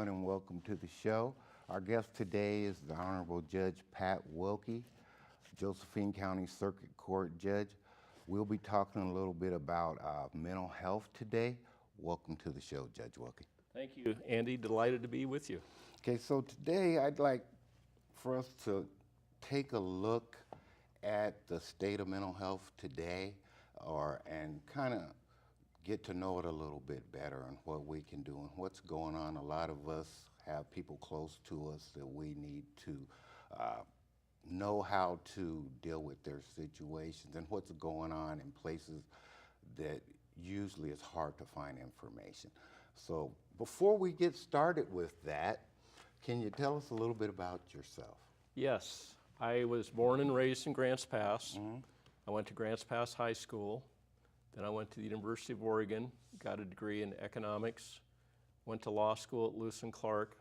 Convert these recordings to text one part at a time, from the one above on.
everyone, and welcome to the show. Our guest today is the Honorable Judge Pat Wolke, Josephine County Circuit Court Judge. We'll be talking a little bit about mental health today. Welcome to the show, Judge Wolke. Thank you, Andy. Delighted to be with you. Okay, so today I'd like for us to take a look at the state of mental health today, and kind of get to know it a little bit better and what we can do and what's going on. A lot of us have people close to us that we need to know how to deal with their situations and what's going on in places that usually it's hard to find information. So before we get started with that, can you tell us a little bit about yourself? Yes, I was born and raised in Grants Pass. I went to Grants Pass High School. Then I went to the University of Oregon, got a degree in economics, went to law school at Lewis and Clark,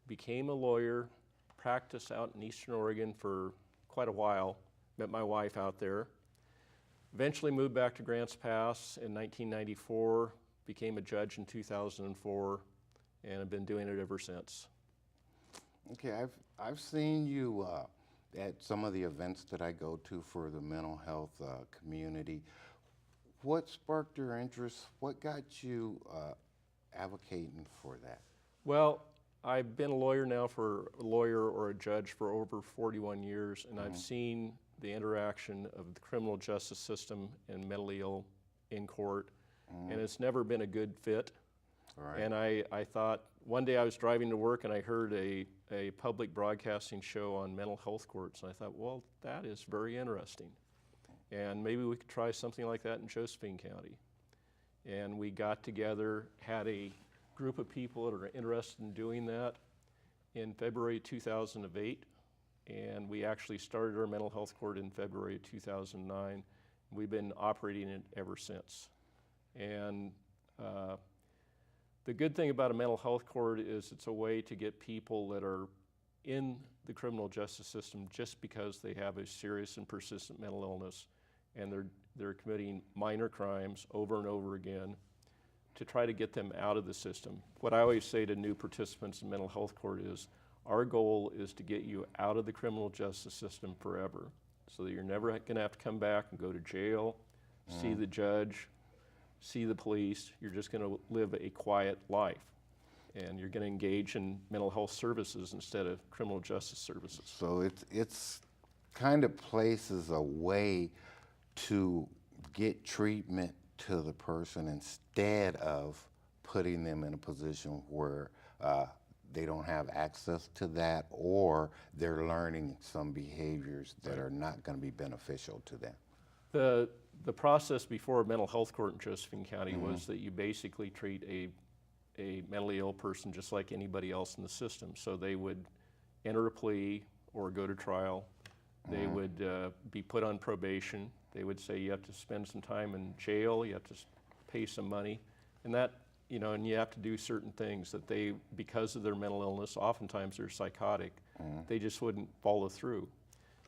became a lawyer, practiced out in Eastern Oregon for quite a while, met my wife out there. Eventually moved back to Grants Pass in 1994, became a judge in 2004, and have been doing it ever since. Okay, I've seen you at some of the events that I go to for the mental health community. What sparked your interest? What got you advocating for that? Well, I've been a lawyer now or a judge for over 41 years, and I've seen the interaction of the criminal justice system and mentally ill in court, and it's never been a good fit. Right. And I thought, one day I was driving to work and I heard a public broadcasting show on mental health courts, and I thought, well, that is very interesting. And maybe we could try something like that in Josephine County. And we got together, had a group of people that are interested in doing that in February 2008. And we actually started our mental health court in February 2009. We've been operating it ever since. And the good thing about a mental health court is it's a way to get people that are in the criminal justice system just because they have a serious and persistent mental illness, and they're committing minor crimes over and over again, to try to get them out of the system. What I always say to new participants in mental health court is, our goal is to get you out of the criminal justice system forever, so that you're never going to have to come back and go to jail, see the judge, see the police. You're just going to live a quiet life, and you're going to engage in mental health services instead of criminal justice services. So it's kind of places a way to get treatment to the person instead of putting them in a position where they don't have access to that, or they're learning some behaviors that are not going to be beneficial to them. The process before a mental health court in Josephine County was that you basically treat a mentally ill person just like anybody else in the system. So they would enter a plea or go to trial. They would be put on probation. They would say you have to spend some time in jail, you have to pay some money, and that, and you have to do certain things that they, because of their mental illness, oftentimes they're psychotic, they just wouldn't follow through.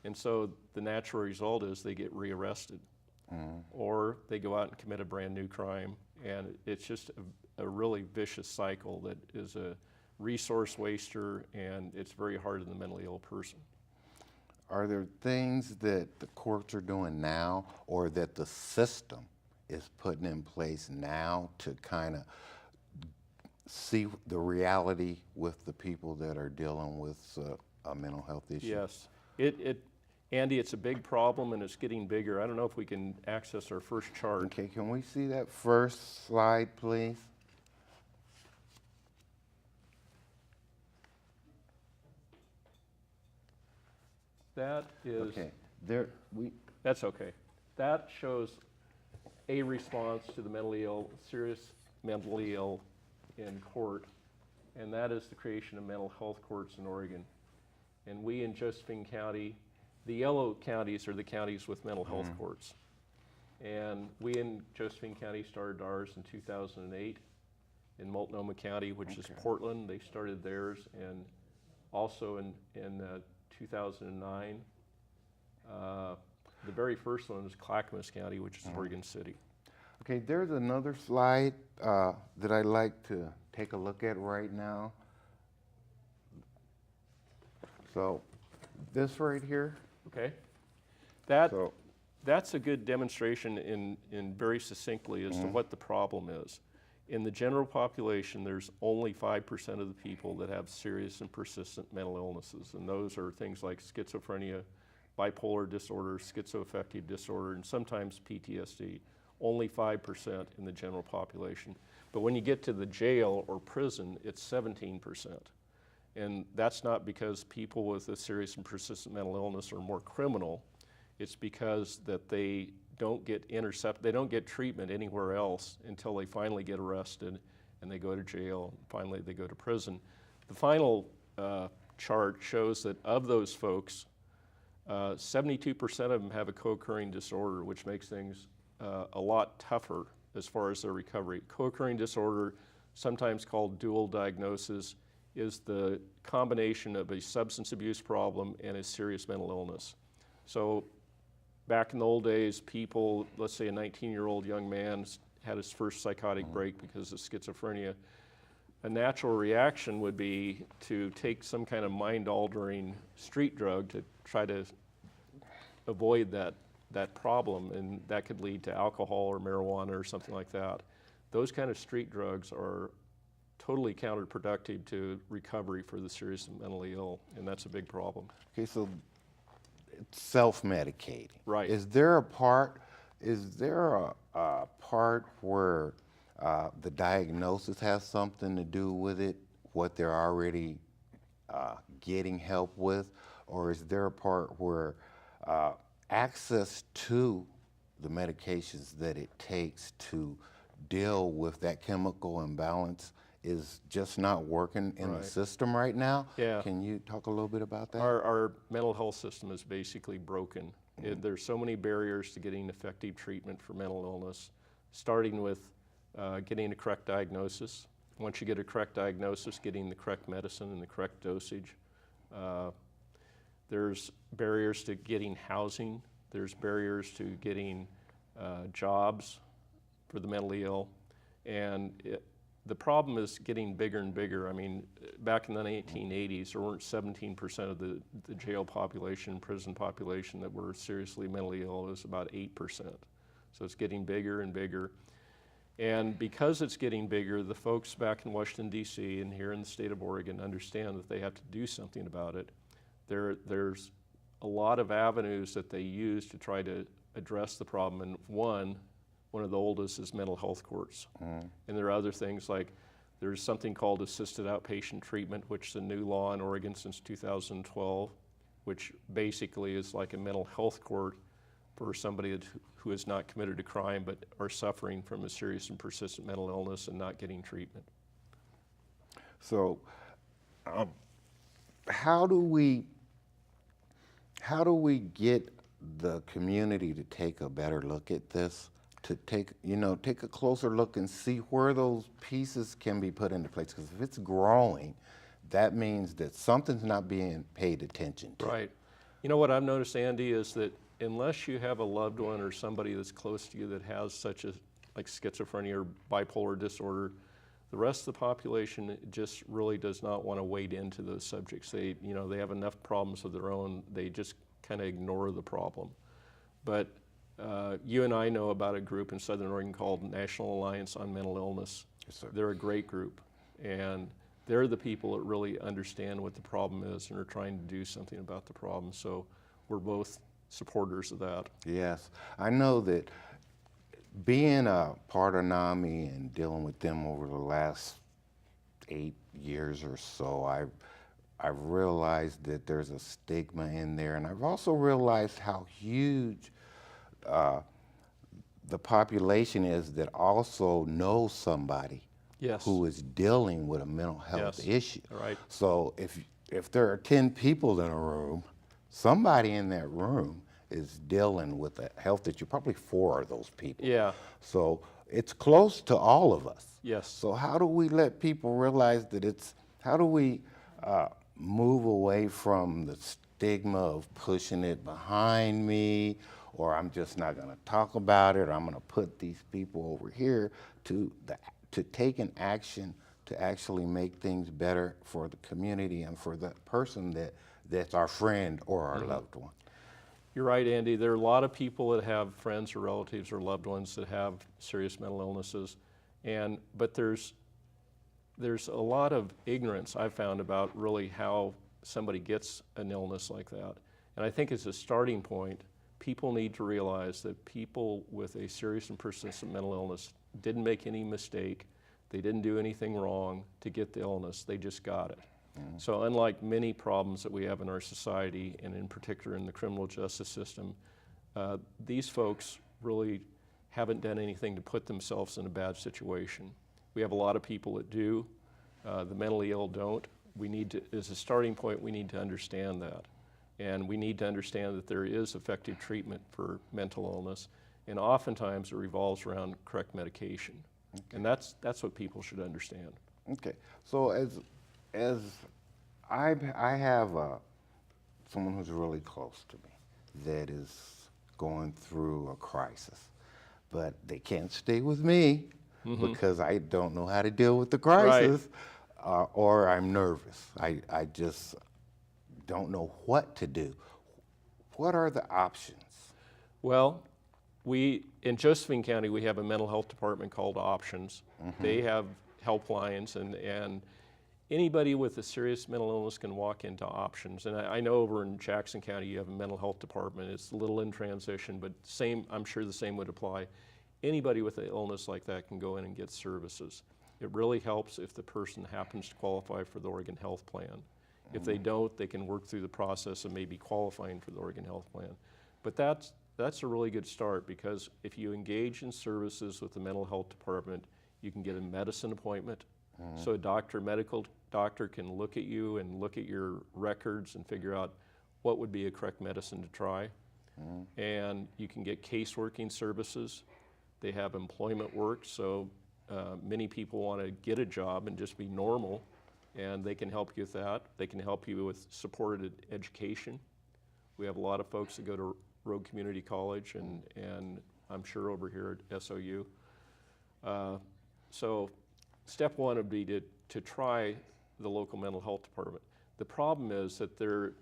And so the natural result is they get rearrested, or they go out and commit a brand new crime, and it's just a really vicious cycle that is a resource waster, and it's very hard on the mentally ill person. Are there things that the courts are doing now, or that the system is putting in place now, to kind of see the reality with the people that are dealing with a mental health issue? Yes. Andy, it's a big problem, and it's getting bigger. I don't know if we can access our first chart. Okay, can we see that first slide, please? That is, Okay, that's okay. That shows a response to the serious mentally ill in court, and that is the creation of mental health courts in Oregon. And we in Josephine County, the yellow counties are the counties with mental health courts. And we in Josephine County started ours in 2008. In Multnomah County, which is Portland, they started theirs, and also in 2009. The very first one was Clackamas County, which is Oregon City. Okay, there's another slide that I'd like to take a look at right now. So this right here, Okay? That, so, that's a good demonstration in very succinctly as to what the problem is. In the general population, there's only 5% of the people that have serious and persistent mental illnesses, and those are things like schizophrenia, bipolar disorder, schizoaffective disorder, and sometimes PTSD. Only 5% in the general population. But when you get to the jail or prison, it's 17%. And that's not because people with a serious and persistent mental illness are more criminal. It's because that they don't get they don't get treatment anywhere else until they finally get arrested and they go to jail, and finally they go to prison. The final chart shows that of those folks, 72% of them have a co-occurring disorder, which makes things a lot tougher as far as their recovery. Co-occurring disorder, sometimes called dual diagnosis, is the combination of a substance abuse problem and a serious mental illness. So back in the old days, people, let's say a 19-year-old young man had his first psychotic break because of schizophrenia. A natural reaction would be to take some kind of mind-altering street drug to try to avoid that problem, and that could lead to alcohol or marijuana or something like that. Those kind of street drugs are totally counterproductive to recovery for the seriously mentally ill, and that's a big problem. okay, so it's self-medicating. Right. Is there a part where the diagnosis has something to do with it, what they're already getting help with, or is there a part where access to the medications that it takes to deal with that chemical imbalance is just not working in the system right now? Yeah. Can you talk a little bit about that? Our mental health system is basically broken. There's so many barriers to getting effective treatment for mental illness, starting with getting a correct diagnosis. Once you get a correct diagnosis, getting the correct medicine and the correct dosage. There's barriers to getting housing. There's barriers to getting jobs for the mentally ill. And the problem is getting bigger and bigger. I mean, back in the 1980s, there weren't 17% of the jail population, prison population that were seriously mentally ill. It was about 8%. So it's getting bigger and bigger. And because it's getting bigger, the folks back in Washington, D.C. and here in the state of Oregon understand that they have to do something about it. There's a lot of avenues that they use to try to address the problem, and one of the oldest is mental health courts. And there are other things like there's something called assisted outpatient treatment, which is a new law in Oregon since 2012, which basically is like a mental health court for somebody who has not committed a crime but are suffering from a serious and persistent mental illness and not getting treatment. So how do we get the community to take a better look at this, to take a closer look and see where those pieces can be put into place? Because if it's growing, that means that something's not being paid attention to. Right. You know what I've noticed, Andy, is that unless you have a loved one or somebody that's close to you that has such as like schizophrenia or bipolar disorder, the rest of the population just really does not want to wade into those subjects. They have enough problems of their own. They just kind of ignore the problem. But you and I know about a group in Southern Oregon called National Alliance on Mental Illness. Yes, sir. They're a great group, and they're the people that really understand what the problem is and are trying to do something about the problem. So we're both supporters of that. Yes, I know that being a part of NAMI and dealing with them over the last 8 years or so, I've realized that there's a stigma in there, and I've also realized how huge the population is that also knows somebody Yes. who is dealing with a mental health Yes. issue. Right. So if there are 10 people in a room, somebody in that room is dealing with a health issue, probably 4 of those people. Yeah. So it's close to all of us. Yes. So how do we let people realize that how do we move away from the stigma of pushing it behind me, or I'm just not gonna talk about it, or I'm gonna put these people over here to take an action to actually make things better for the community and for the person that's our friend or our loved one. You're right, Andy. There are a lot of people that have friends or relatives or loved ones that have serious mental illnesses, but there's a lot of ignorance I've found about really how somebody gets an illness like that. And I think as a starting point, people need to realize that people with a serious and persistent mental illness didn't make any mistake. They didn't do anything wrong to get the illness. They just got it. So unlike many problems that we have in our society, and in particular in the criminal justice system, these folks really haven't done anything to put themselves in a bad situation. We have a lot of people that do. The mentally ill don't. We need to, as a starting point, we need to understand that. And we need to understand that there is effective treatment for mental illness, and oftentimes it revolves around correct medication. Okay. And that's what people should understand. Okay, so as I have someone who's really close to me that is going through a crisis, but they can't stay with me because I don't know how to deal with the crisis, or I'm nervous. I just don't know what to do. What are the options? Well, in Josephine County, we have a mental health department called Options. They have helplines, and anybody with a serious mental illness can walk into Options. And I know over in Jackson County you have a mental health department. It's a little in transition, but I'm sure the same would apply. Anybody with an illness like that can go in and get services. It really helps if the person happens to qualify for the Oregon Health Plan. If they don't, they can work through the process of maybe qualifying for the Oregon Health Plan. But that's a really good start, because if you engage in services with the mental health department, you can get a medicine appointment. So a medical doctor can look at you and look at your records and figure out what would be a correct medicine to try. And you can get case working services. They have employment work, so many people want to get a job and just be normal, and they can help you with that. They can help you with supported education. We have a lot of folks that go to Rogue Community College, and I'm sure over here at SOU. So step one would be to try the local mental health department. The problem is that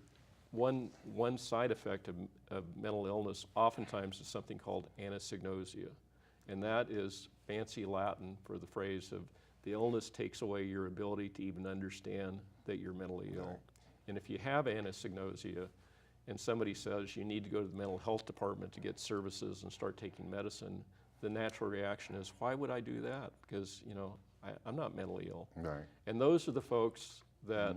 one side effect of mental illness oftentimes is something called anosognosia, and that is fancy Latin for the phrase of the illness takes away your ability to even understand that you're mentally ill. And if you have anosognosia and somebody says you need to go to the mental health department to get services and start taking medicine, the natural reaction is, why would I do that? Because, I'm not mentally ill. Right. And those are the folks that,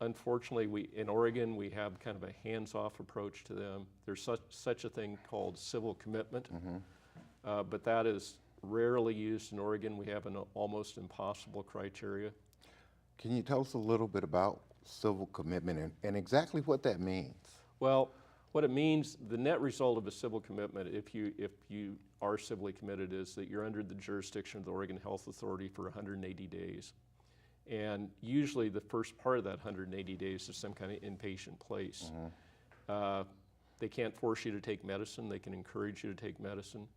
unfortunately, in Oregon, we have kind of a hands-off approach to them. There's such a thing called civil commitment, but that is rarely used in Oregon. We have an almost impossible criteria. Can you tell us a little bit about civil commitment and exactly what that means? Well, what it means, the net result of a civil commitment, if you are civilly committed, is that you're under the jurisdiction of the Oregon Health Authority for 180 days. And usually the first part of that 180 days is some kind of inpatient place. They can't force you to take medicine. They can encourage you to take medicine.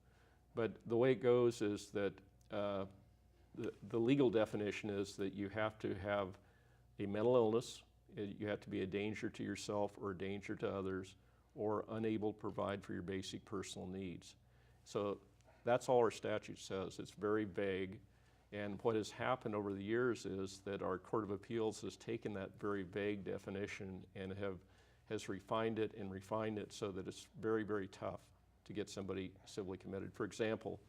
But the way it goes is that the legal definition is that you have to have a mental illness, you have to be a danger to yourself or a danger to others, or unable to provide for your basic personal needs. So that's all our statute says. It's very vague. And what has happened over the years is that our Court of Appeals has taken that very vague definition and has refined it so that it's very, very tough to get somebody civilly committed. For example,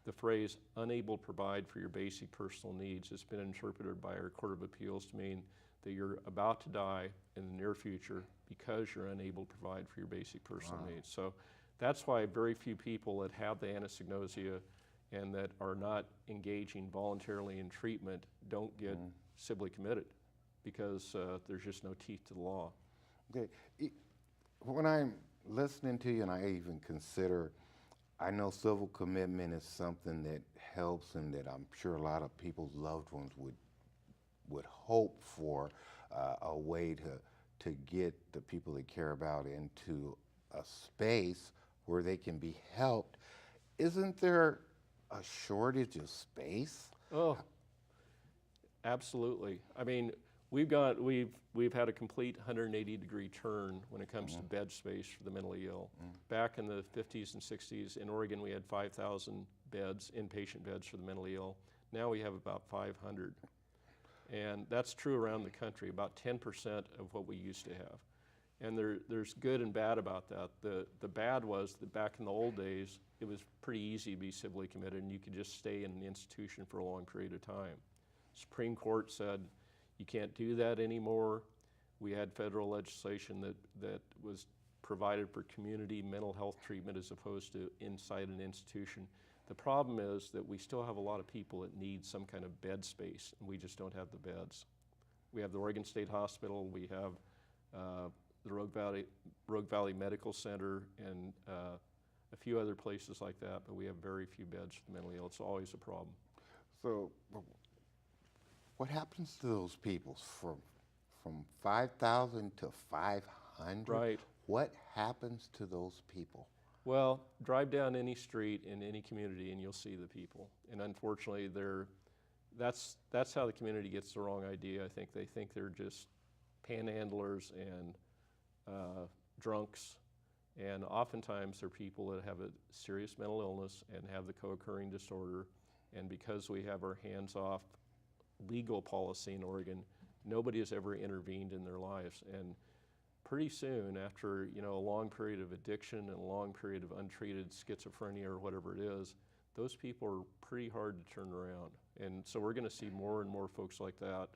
the phrase unable to provide for your basic personal needs has been interpreted by our Court of Appeals to mean that you're about to die in the near future because you're unable to provide for your basic personal needs. So that's why very few people that have the anosognosia and that are not engaging voluntarily in treatment don't get civilly committed, because there's just no teeth to the law. Okay. When I'm listening to you, and I even consider, I know civil commitment is something that helps, and that I'm sure a lot of people's loved ones would hope for a way to get the people they care about into a space where they can be helped. Isn't there a shortage of space? Oh, absolutely. I mean, We've had a complete 180-degree turn when it comes to bed space for the mentally ill. Back in the 50s and 60s in Oregon, we had 5,000 beds, inpatient beds for the mentally ill. Now we have about 500. And that's true around the country, about 10% of what we used to have. And there's good and bad about that. The bad was that back in the old days, it was pretty easy to be civilly committed and you could just stay in an institution for a long period of time. Supreme Court said, you can't do that anymore. We had federal legislation that was provided for community mental health treatment as opposed to inside an institution. The problem is that we still have a lot of people that need some kind of bed space, and we just don't have the beds. We have the Oregon State Hospital, we have the Rogue Valley Medical Center, and a few other places like that, but we have very few beds for the mentally ill. It's always a problem. So what happens to those people from 5,000 to 500? Right. What happens to those people? Well, drive down any street in any community and you'll see the people. And unfortunately, that's how the community gets the wrong idea. I think they think they're just panhandlers and drunks. And oftentimes they're people that have a serious mental illness and have the co-occurring disorder. And because we have our hands-off legal policy in Oregon, nobody has ever intervened in their lives. And pretty soon, after a long period of addiction and a long period of untreated schizophrenia or whatever it is, those people are pretty hard to turn around. And so we're going to see more and more folks like that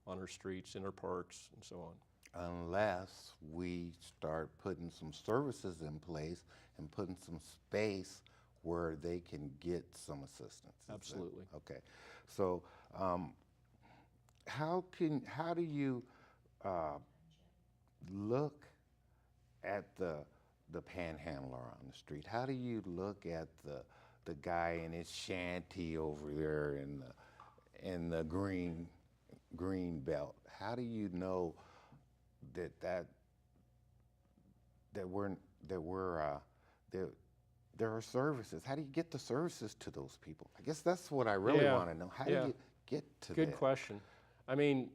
on our streets, in our parks, and so on. Unless we start putting some services in place and putting some space where they can get some assistance. Absolutely. Okay. So how do you look at the panhandler on the street? How do you look at the guy in his shanty over there in the green belt? How do you know that there are services? How do you get the services to those people? I guess that's what I really want to know. How do you get to that? Good question. I mean,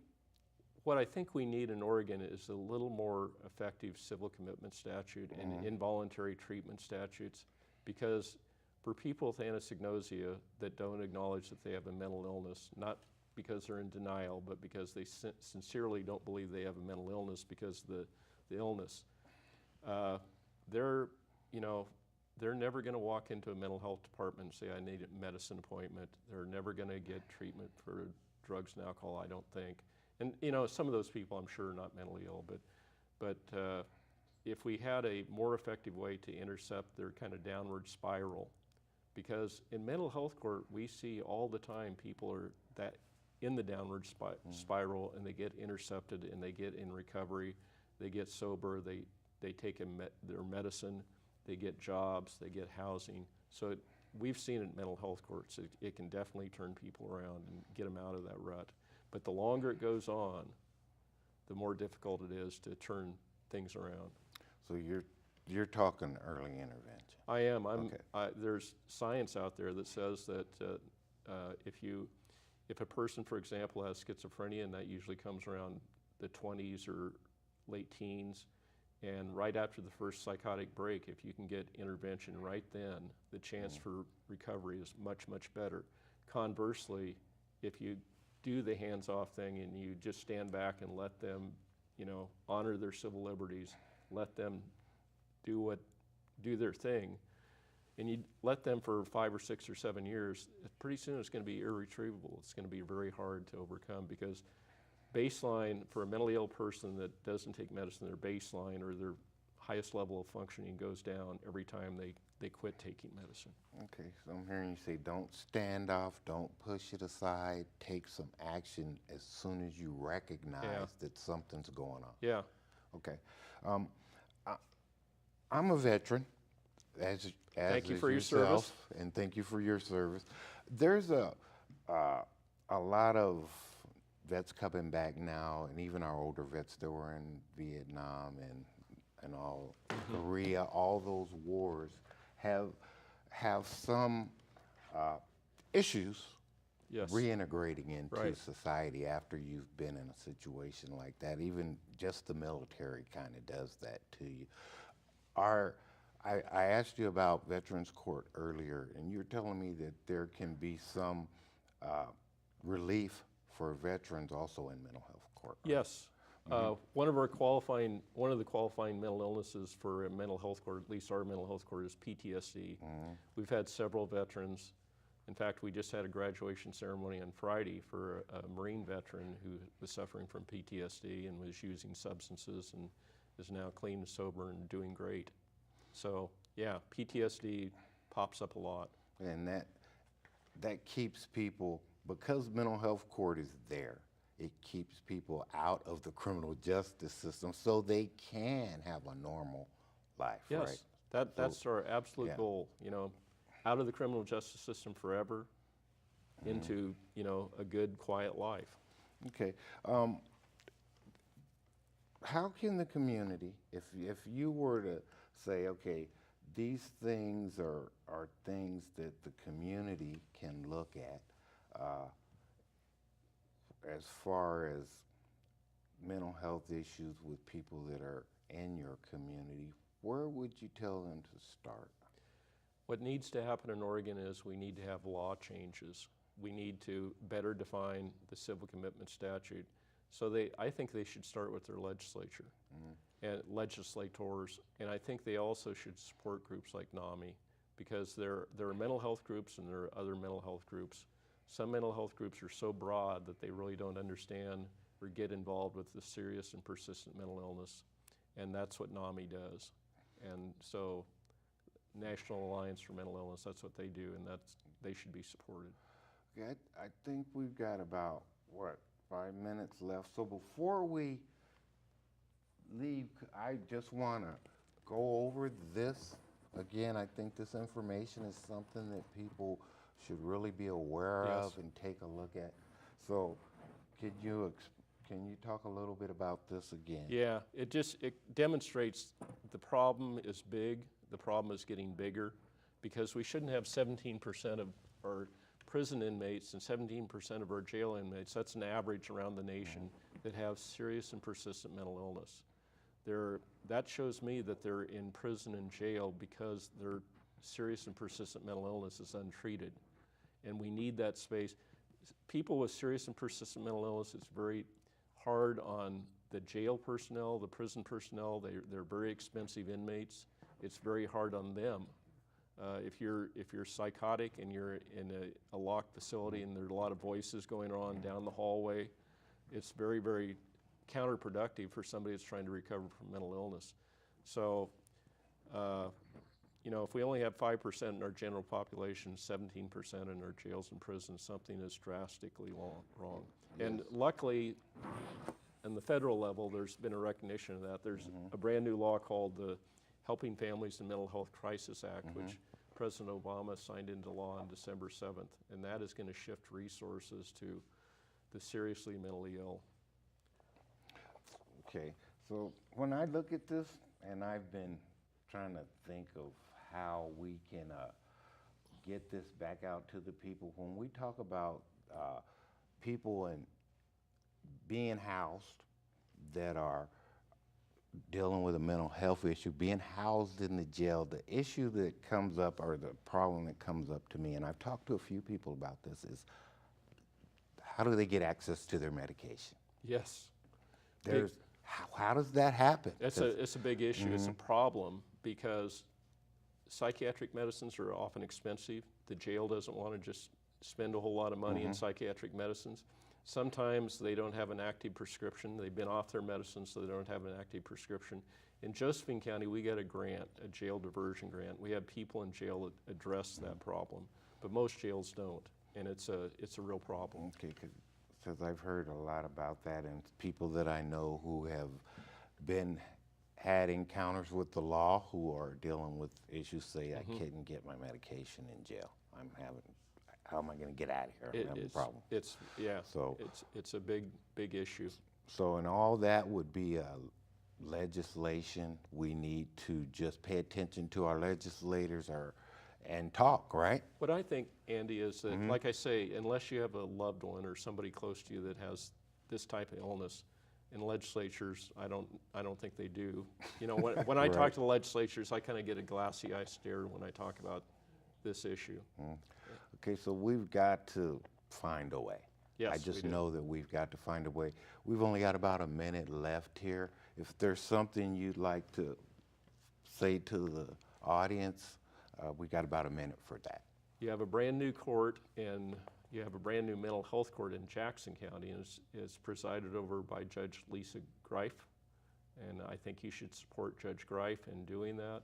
what I think we need in Oregon is a little more effective civil commitment statute and involuntary treatment statutes, because for people with anosognosia that don't acknowledge that they have a mental illness, not because they're in denial, but because they sincerely don't believe they have a mental illness because of the illness, they're never going to walk into a mental health department and say, I need a medicine appointment. They're never going to get treatment for drugs and alcohol, I don't think. And some of those people I'm sure are not mentally ill, but if we had a more effective way to intercept their kind of downward spiral, because in mental health court we see all the time people are that in the downward spiral, and they get intercepted and they get in recovery, they get sober, they take their medicine, they get jobs, they get housing. So we've seen it in mental health courts. It can definitely turn people around and get them out of that rut. But the longer it goes on, the more difficult it is to turn things around. So you're talking early intervention. I am. Okay. There's science out there that says that if a person, for example, has schizophrenia, and that usually comes around the 20s or late teens, and right after the first psychotic break, if you can get intervention right then, the chance for recovery is much, much better. Conversely, if you do the hands-off thing and you just stand back and let them, honor their civil liberties, let them do their thing, and you let them for 5 or 6 or 7 years, pretty soon it's going to be irretrievable. It's going to be very hard to overcome, because baseline for a mentally ill person that doesn't take medicine, their baseline or their highest level of functioning goes down every time they quit taking medicine. Okay, so I'm hearing you say don't stand off, don't push it aside, take some action as soon as you recognize that something's going on. Yeah. Okay. I'm a veteran, as Thank you is for your yourself, service. and thank you for your service. There's a lot of vets coming back now, and even our older vets that were in Vietnam and all Korea, all those wars have some issues Yes. reintegrating into Right. society after you've been in a situation like that. Even just the military kind of does that to you. I asked you about Veterans Court earlier, and you're telling me that there can be some uh, relief for veterans also in mental health court. Right? Yes. One of the qualifying mental illnesses for a mental health court, at least our mental health court, is PTSD. We've had several veterans. In fact, we just had a graduation ceremony on Friday for a Marine veteran who was suffering from PTSD and was using substances and is now clean and sober and doing great. So yeah, PTSD pops up a lot. And that keeps people, because mental health court is there, it keeps people out of the criminal justice system so they can have a normal life, Yes, right? that's our absolute yeah. goal, out of the criminal justice system forever into, a good, quiet life. Okay. How can the community, if you were to say, okay, these things are things that the community can look at as far as mental health issues with people that are in your community, where would you tell them to start? What needs to happen in Oregon is we need to have law changes. We need to better define the civil commitment statute. So I think they should start with their legislature and legislators, and I think they also should support groups like NAMI, because there are mental health groups and there are other mental health groups. Some mental health groups are so broad that they really don't understand or get involved with the serious and persistent mental illness, and that's what NAMI does. And so National Alliance for Mental Illness, that's what they do, and they should be supported. Okay, I think we've got about, 5 minutes left. So before we leave, I just want to go over this again. I think this information is something that people should really be aware of and take a look at. So can you talk a little bit about this again? Yeah, it demonstrates the problem is big, the problem is getting bigger, because we shouldn't have 17% of our prison inmates and 17% of our jail inmates, that's an average around the nation, that have serious and persistent mental illness. That shows me that they're in prison and jail because their serious and persistent mental illness is untreated. And we need that space. People with serious and persistent mental illness, it's very hard on the jail personnel, the prison personnel. They're very expensive inmates. It's very hard on them. If you're psychotic and you're in a locked facility and there's a lot of voices going on down the hallway, it's very, very counterproductive for somebody that's trying to recover from mental illness. So, if we only have 5% in our general population, 17% in our jails and prisons, something is drastically wrong. Yes. And luckily, on the federal level, there's been a recognition of that. There's a brand new law called the Helping Families in Mental Health Crisis Act, which President Obama signed into law on December 7th, and that is going to shift resources to the seriously mentally ill. Okay, so when I look at this, and I've been trying to think of how we can get this back out to the people, when we talk about people and being housed that are dealing with a mental health issue, being housed in the jail, the issue that comes up, or the problem that comes up to me, and I've talked to a few people about this, is how do they get access to their medication? Yes. How does that happen? It's a big issue. It's a problem because psychiatric medicines are often expensive. The jail doesn't want to just spend a whole lot of money in psychiatric medicines. Sometimes they don't have an active prescription. They've been off their medicines, so they don't have an active prescription. In Josephine County, we got a grant, a jail diversion grant. We have people in jail that address that problem, but most jails don't, and it's a real problem. Okay, because I've heard a lot about that, and people that I know who have had encounters with the law, who are dealing with issues, say, I couldn't get my medication in jail. How am I going to get out of here? I'm having a problem. It's a big issue. So, and all that would be legislation. We need to just pay attention to our legislators and talk, right? What I think, Andy, is that, like I say, unless you have a loved one or somebody close to you that has this type of illness, in legislatures, I don't think they do. You know, when I talk to the legislatures, I kind of get a glassy eye stare when I talk about this issue. Okay, so we've got to find a way. Yes, I just we do. know that we've got to find a way. We've only got about a minute left here. If there's something you'd like to say to the audience, we got about a minute for that. You have a brand new court, and you have a brand new mental health court in Jackson County, and it's presided over by Judge Lisa Greif, and I think you should support Judge Greif in doing that.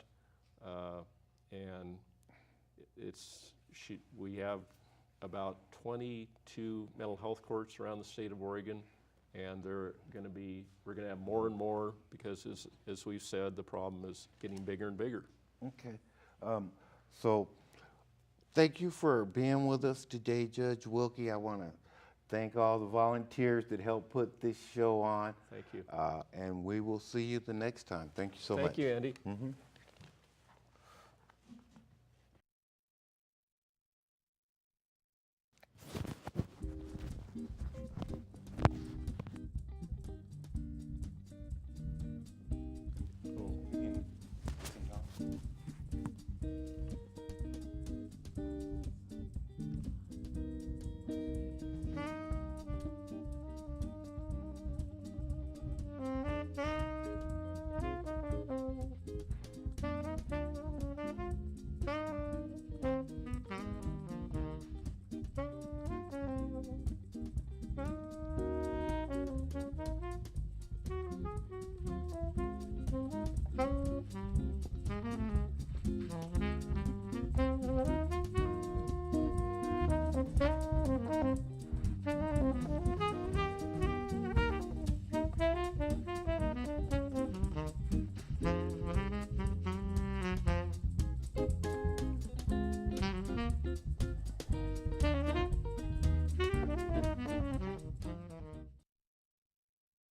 And we have about 22 mental health courts around the state of Oregon, and we're going to have more and more because, as we've said, the problem is getting bigger and bigger. Okay. So thank you for being with us today, Judge Wolke. I want to thank all the volunteers that helped put this show on. Thank you. And we will see you the next time. Thank you so much. Thank you, Andy.